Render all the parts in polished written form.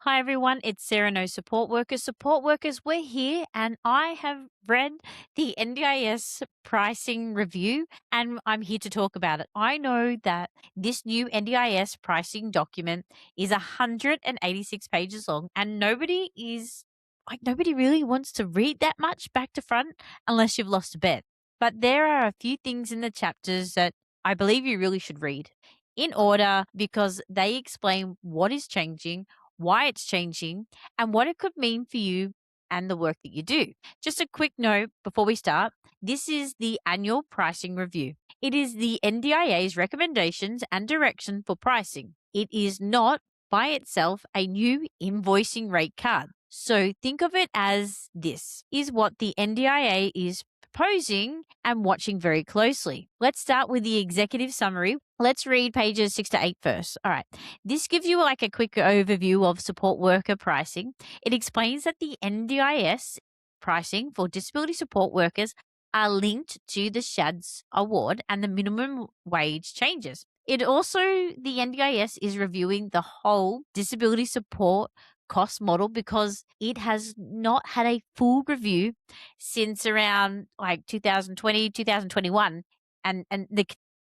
Hi everyone, it's Sarah No Support Workers. Support Workers, we're here and I have read the NDIS pricing review and I'm here to talk about it. I know that this new NDIS pricing document is 186 pages long and nobody really wants to read that much back to front unless you've lost a bet. But there are a few things in the chapters that I believe you really should read in order because they explain what is changing, why it's changing, and what it could mean for you and the work that you do. Just a quick note before we start, this is the annual pricing review. It is the NDIA's recommendations and direction for pricing. It is not by itself a new invoicing rate card. So think of it as this is what the NDIA is proposing and watching very closely. Let's start with the executive summary. Let's read pages 6 to 8 first. All right. This gives you like a quick overview of support worker pricing. It explains that the NDIS pricing for disability support workers are linked to the SHADS award and the minimum wage changes. It also, the NDIS is reviewing the whole disability support cost model because it has not had a full review since around like 2020, 2021 and the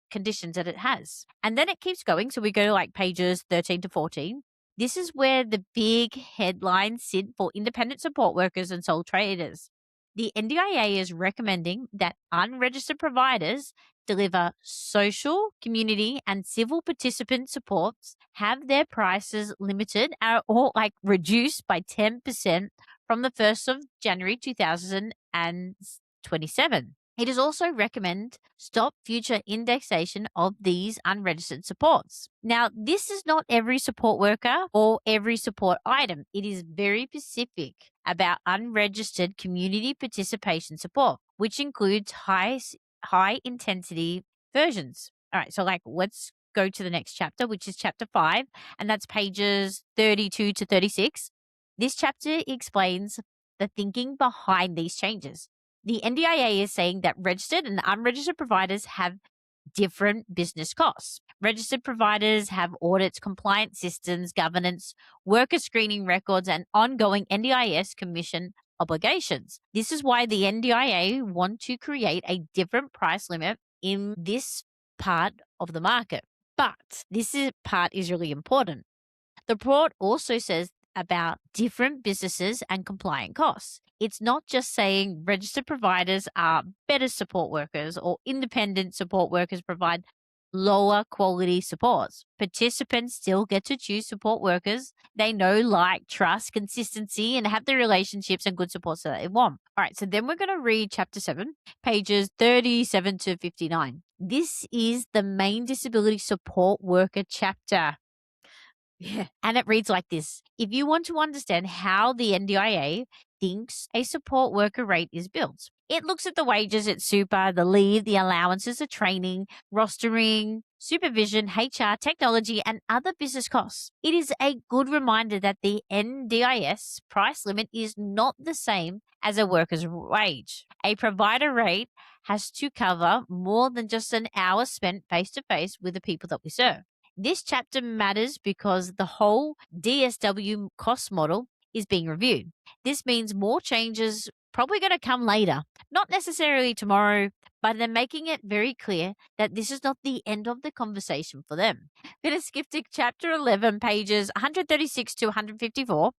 conditions that it has. And then it keeps going. So we go to like pages 13 to 14. This is where the big headlines sit for independent support workers and sole traders. The NDIA is recommending that unregistered providers deliver social, community, and civil participant supports have their prices limited or like reduced by 10% from the 1st of January 2027. It is also recommend stop future indexation of these unregistered supports. Now, this is not every support worker or every support item. It is very specific about unregistered community participation support, which includes high intensity versions. All right, so like let's go to the next chapter, which is chapter 5, and that's pages 32 to 36. This chapter explains the thinking behind these changes. The NDIA is saying that registered and unregistered providers have different business costs. Registered providers have audits, compliance systems, governance, worker screening records, and ongoing NDIS commission obligations. This is why the NDIA want to create a different price limit in this part of the market. But part is really important. The report also says about different businesses and compliant costs. It's not just saying registered providers are better support workers or independent support workers provide lower quality supports. Participants still get to choose support workers they know, like, trust, consistency, and have the relationships and good supports that they want. All right, so then we're going to read chapter 7, pages 37 to 59. This is the main disability support worker chapter. Yeah. And it reads like this. If you want to understand how the NDIA thinks a support worker rate is built, it looks at the wages at super, the leave, the allowances, the training, rostering, supervision, HR, technology, and other business costs. It is a good reminder that the NDIS price limit is not the same as a worker's wage. A provider rate has to cover more than just an hour spent face to face with the people that we serve. This chapter matters because the whole DSW cost model is being reviewed. This means more changes probably going to come later, not necessarily tomorrow, but they're making it very clear that this is not the end of the conversation for them. I'm going to skip to chapter 11, pages 136 to 154.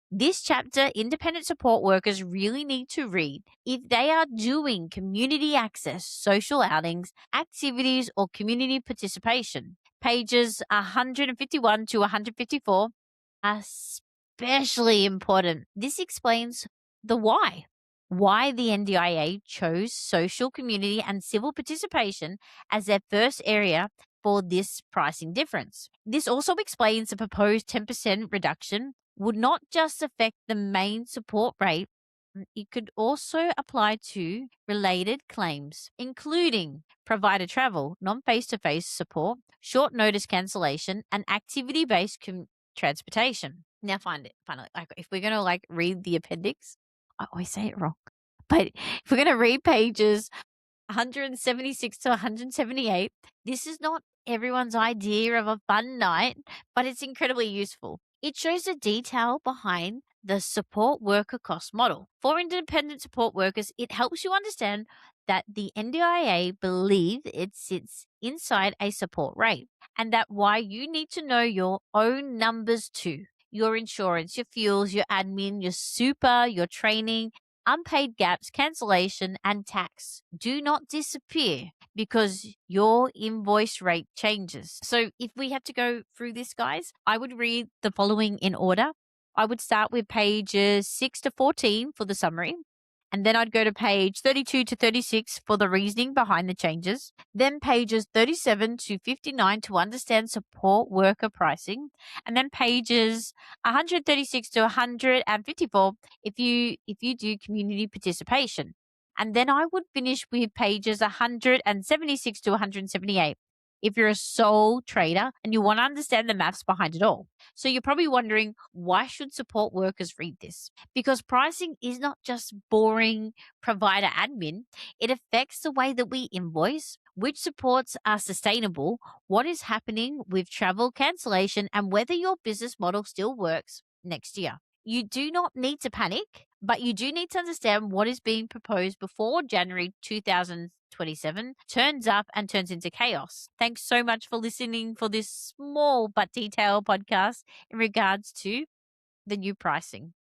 This chapter, independent support workers really need to read if they are doing community access, social outings, activities, or community participation. Pages 151 to 154 are especially important. This explains the why. Why the NDIA chose social, community, and civil participation as their first area for this pricing difference. This also explains the proposed 10% reduction would not just affect the main support rate, it could also apply to related claims, including provider travel, non-face-to-face support, short notice cancellation, and activity-based transportation. Now finally, like if we're going to like read the appendix, I always say it wrong, but if we're going to read pages 176 to 178, this is not everyone's idea of a fun night, but it's incredibly useful. It shows the detail behind the support worker cost model. For independent support workers, it helps you understand that the NDIA believe it sits inside a support rate and that why you need to know your own numbers too. Your insurance, your fuels, your admin, your super, your training, unpaid gaps, cancellation, and tax do not disappear because your invoice rate changes. So, if we have to go through this, guys, I would read the following in order. I would start with pages 6 to 14 for the summary. And then I'd go to page 32 to 36 for the reasoning behind the changes. Then pages 37 to 59 to understand support worker pricing. And then pages 136 to 154 if you do community participation. And then I would finish with pages 176 to 178 if you're a sole trader and you want to understand the maths behind it all. So you're probably wondering, why should support workers read this? Because pricing is not just boring provider admin, it affects the way that we invoice, which supports are sustainable, what is happening with travel cancellation, and whether your business model still works next year. You do not need to panic, but you do need to understand what is being proposed before January 2027 turns up and turns into chaos. Thanks so much for listening for this small but detailed podcast in regards to the new pricing.